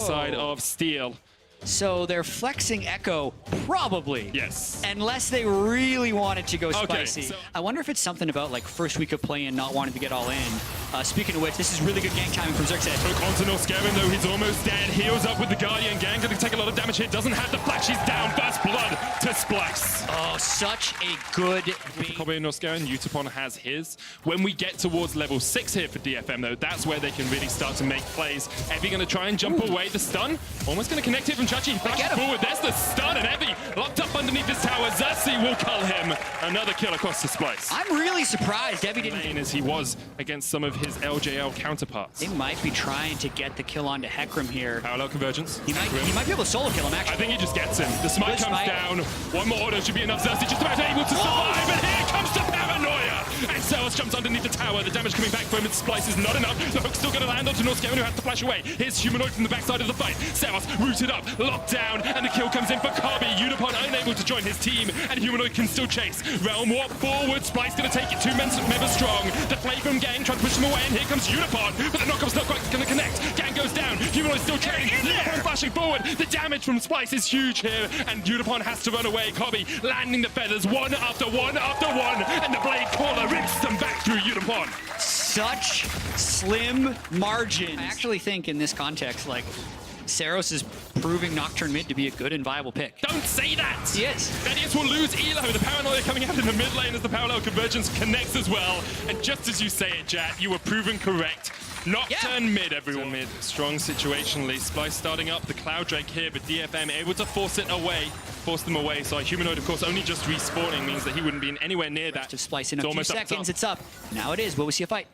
Side of Steel. So they're flexing Echo, probably. Yes. Unless they really wanted to go Okay, spicy. so- I wonder if it's something about like first week of play and not wanting to get all in. Speaking of which, this is really good gang timing from Xerxes. Hook onto Norskeren though, he's almost dead. Heals up with the Guardian. Gang gonna take a lot of damage here. Doesn't have the flash, he's down. First blood to Splice. Oh, such a good bait. Probably Norskeren, Utapon has his. When we get towards level 6 here for DFM though, that's where they can really start to make plays. Evie gonna try and jump away. The stun, almost gonna connect it from Chachi. He flashes forward, there's the stun, and Evie locked up underneath this tower. Xerxes will cull him. Another kill across the Splice. I'm really surprised Evie didn't. As he was against some of his LJL counterparts. They might be trying to get the kill onto Hecarim here. Parallel convergence. He might be able to solo kill him, actually. I think he just gets him. The smite Good comes smite. down. One more order should be enough. Xerxes just about able to survive, and here comes the paranoia! And Ceros jumps underneath the tower. The damage coming back from its Splice is not enough. The hook's still going to land onto Norskeren, who has to flash away. Here's Humanoid from the backside of the fight. Ceros rooted up, locked down, and the kill comes in for Kabi. Utapon unable to join his team, and Humanoid can still chase. Realm Warp forward. Splice going to take it. 2 members strong. The play from Gang trying to push them away, and here comes Utapon, but the knockup's not quite going to connect. Gang goes down. Humanoid still chasing. Utapon flashing forward. The damage from Splice is huge here, and Utapon has to run away. Kabi landing the feathers one after one after one, and the blade caller rips them back through Utapon. Such slim margins. I actually think in this context, like, Ceros is proving Nocturne mid to be a good and viable pick. Don't say that! He is. Vedius will lose Elo. The paranoia coming out in the mid lane as the parallel convergence connects as well. And just as you say it, Jat, you were proven correct. Nocturne mid, everyone. Mid, strong situationally. Splice starting up the Cloud Drake here, but DFM able to force them away. So Humanoid, of course, only just respawning means that he wouldn't be anywhere near that. To Splice in a few almost seconds, it's up. Now it is. Will we see a fight?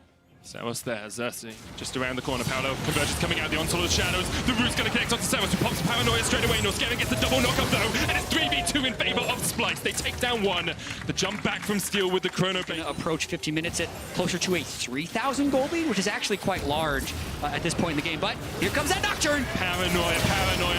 Ceros there, Xerxes just around the corner. Parallel convergence coming out, the onslaught of shadows. The root's going to connect onto Ceros, who pops paranoia straight away. Norskeren gets the double knockup though, and it's 3v2 in favor of Splice. They take down one. The jump back from Steel with the chrono bait. Approach 50 minutes at closer to a 3,000 gold lead, which is actually quite large at this point in the game. But here comes that Nocturne. Paranoia.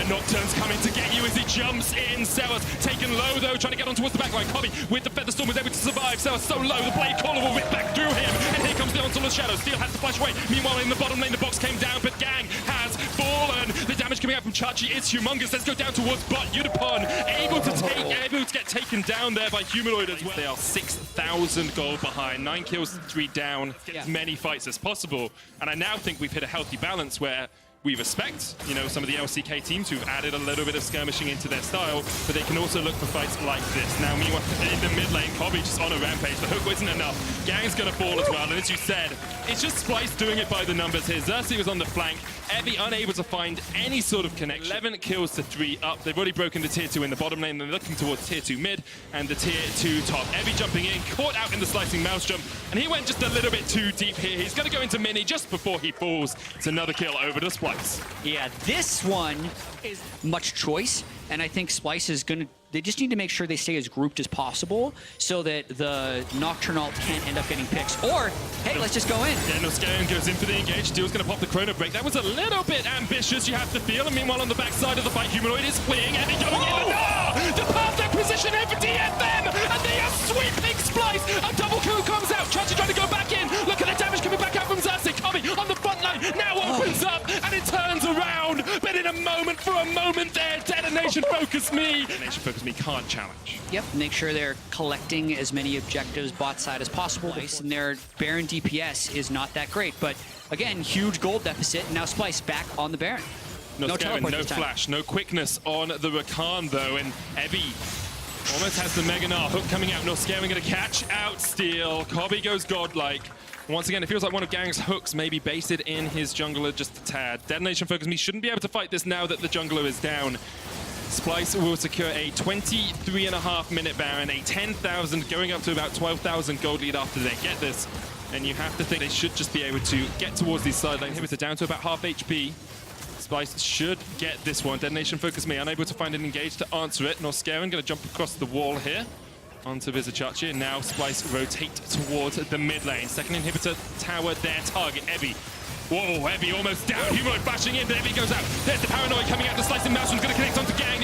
Nocturne's coming to get you as he jumps in. Ceros taken low though, trying to get on towards the backline. Kabi with the Featherstorm was able to survive. Ceros so low, the blade caller will rip back through him. And here comes the onslaught of shadows. Steel has to flash away. Meanwhile, in the bottom lane, the box came down, but Gang has fallen. The damage coming out from Chachi is humongous. Let's go down towards bot. Utapon able to get taken down there by Humanoid as well. They are 6,000 gold behind. 9 kills, 3 down. Get as many fights as possible. And I now think we've hit a healthy balance where we respect, you know, some of the LCK teams who've added a little bit of skirmishing into their style, but they can also look for fights like this. Now, meanwhile, in the mid lane, Kabi just on a rampage. The hook isn't enough. Gang's gonna fall as well, and as you said, it's just Splice doing it by the numbers here. Xerxes was on the flank. Evie unable to find any sort of connection. 11 kills to 3 up. They've already broken the tier 2 in the bottom lane. They're looking towards tier 2 mid and the tier 2 top. Evie jumping in, caught out in the slicing maelstrom, and he went just a little bit too deep here. He's gonna go into mini just before he falls. It's another kill over to Splice. Yeah, this one is much choice, and I think Splice is gonna. They just need to make sure they stay as grouped as possible so that the Nocturne ult can't end up getting picks. Or, hey, let's just go in. Yeah, Norskeren goes in for the engage. Steel's going to pop the chrono break. That was a little bit ambitious, you have to feel. And meanwhile, on the backside of the fight, Humanoid is fleeing. And going in. The perfect position here for DFM. And they are sweeping Splice. A double kill comes out. Chachi trying to go back in. Look at the damage coming back out from Xerxes. Kabi on the front line now opens up. And it turns around. But in a moment, for a moment there, Detonation Focus Me. Detonation Focus Me can't challenge. Yep, make sure they're collecting as many objectives bot side as possible. And their Baron DPS is not that great. But again, huge gold deficit. And now Splice back on the Baron. No flash, no quickness on the Rakan though. And Evie almost has the Mega Gnar hook coming out. Norskeren going to catch out Steel. Kabi goes godlike. Once again, it feels like one of Gang's hooks maybe baited in his jungler just a tad. Detonation Focus Me shouldn't be able to fight this now that the jungler is down. Splice will secure a 23.5 minute Baron, a 10,000 going up to about 12,000 gold lead after they get this. And you have to think they should just be able to get towards these side lane inhibitor down to about half HP. Splice should get this one. Detonation Focus Me, unable to find an engage to answer it. Norskeren going to jump across the wall here onto Vizichachi, and now Splice rotate towards the mid lane. Second inhibitor tower, their target, Evie. Whoa, Evie almost down. Humanoid flashing in, but Evie goes out. There's the paranoia coming out. The slicing maelstrom's going to connect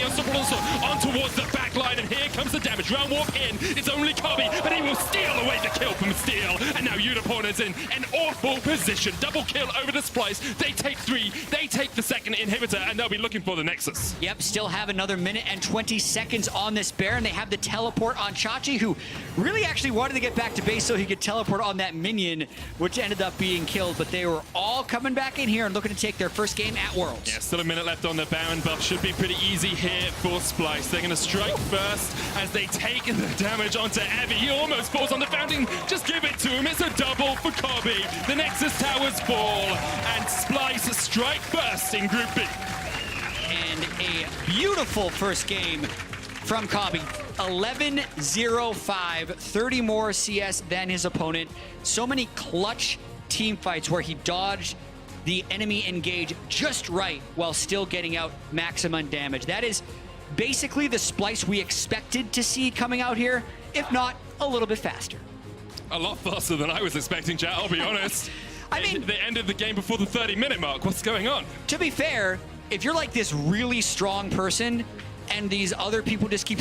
Unstoppable also on towards the back line, and here comes the damage. Round warp in. It's only Kabi, but he will will steal away the kill from Steel. And now Unicorn is in an awful position. Double kill over the Splice. They take 3. They take the second inhibitor, and they'll be looking for the Nexus. Yep, still have another minute and 20 seconds on this Baron. They have the teleport on Chachi, who really actually wanted to get back to base so he could teleport on that minion, which ended up being killed. But they were all coming back in here and looking to take their first game at Worlds. Yeah, still a minute left on the Baron buff. Should be pretty easy here for Splice. They're going to strike first as they take the damage onto Evie. He almost falls on the fountain. Just give it to him. It's a double for Kobe. The Nexus towers fall, and Splice strike first in Group B. And a beautiful first game from Kobe. 11-0-5, 30 more CS than his opponent. So many clutch team fights where he dodged the enemy engage just right while still getting out maximum damage. That is basically the Splice we expected to see coming out here, if not a little bit faster. A lot faster than I was expecting, chat, I'll be honest. I mean, they ended the game before the 30-minute mark. What's going on? To be fair, if you're like this really strong person and these other people just keep